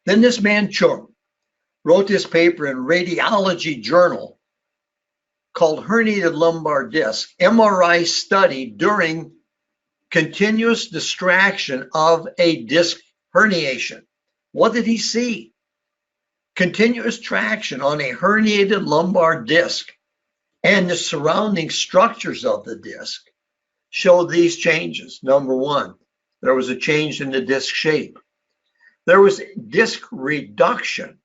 Then this man Chung wrote this paper in Radiology Journal called Herniated Lumbar Disc, MRI Study During Continuous Distraction of a Disc Herniation. What did he see? Continuous traction on a herniated lumbar disc and the surrounding structures of the disc showed these changes. Number one, there was a change in the disc shape. There was disc reduction.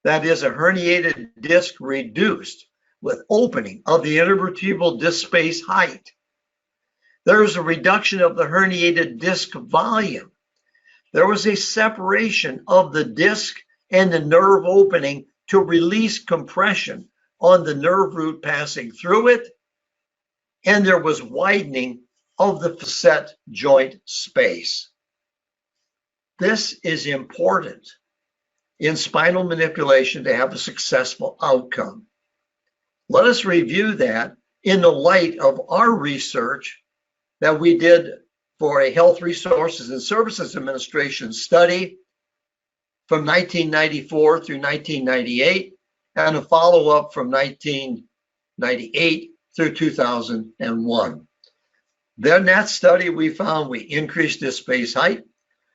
That is, a herniated disc reduced with opening of the intervertebral disc space height. There was a reduction of the herniated disc volume. There was a separation of the disc and the nerve opening to release compression on the nerve root passing through it. And there was widening of the facet joint space. This is important in spinal manipulation to have a successful outcome. Let us review that in the light of our research that we did for a Health Resources and Services Administration study from 1994 through 1998, and a follow-up from 1998 through 2001. Then that study, we found we increased disc space height,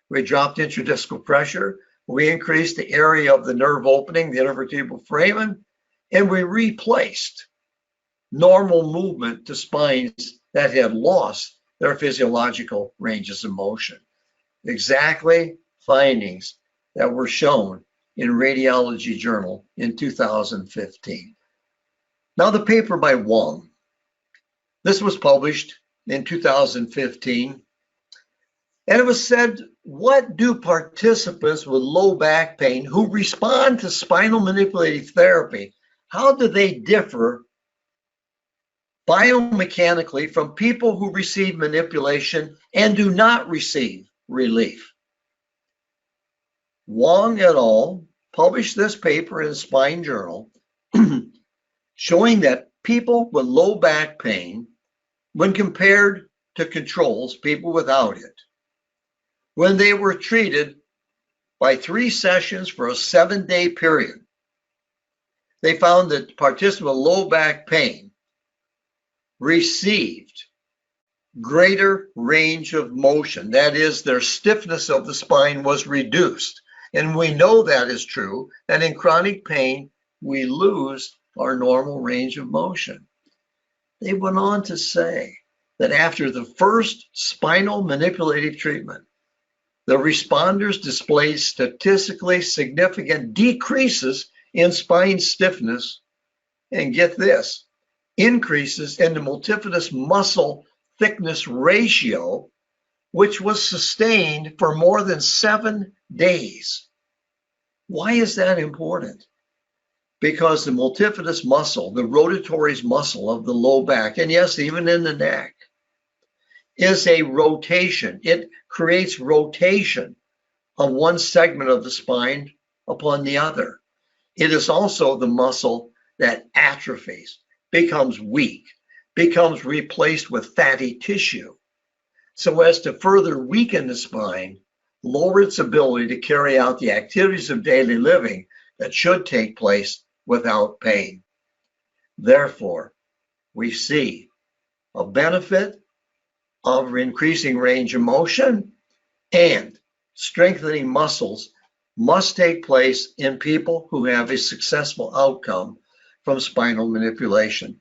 we dropped intradiscal pressure, we increased the area of the nerve opening, the intervertebral foramen, and we replaced normal movement to spines that had lost their physiological ranges of motion. Exactly findings that were shown in Radiology Journal in 2015. Now the paper by Wong. This was published in 2015, and it was said, what do participants with low back pain who respond to spinal manipulative therapy, how do they differ biomechanically from people who receive manipulation and do not receive relief? Wong et al. Published this paper in Spine Journal showing that people with low back pain, when compared to controls, people without it, when they were treated by 3 sessions for a 7-day period, they found that participants with low back pain received greater range of motion. That is, their stiffness of the spine was reduced. And we know that is true, that in chronic pain, we lose our normal range of motion. They went on to say that after the first spinal manipulative treatment, the responders displayed statistically significant decreases in spine stiffness, and get this, increases in the multifidus muscle thickness ratio, which was sustained for more than 7 days. Why is that important? Because the multifidus muscle, the rotatories muscle of the low back, and yes, even in the neck, is a rotation. It creates rotation of one segment of the spine upon the other. It is also the muscle that atrophies, becomes weak, becomes replaced with fatty tissue, so as to further weaken the spine, lower its ability to carry out the activities of daily living that should take place without pain. Therefore, we see a benefit of increasing range of motion, and strengthening muscles must take place in people who have a successful outcome from spinal manipulation.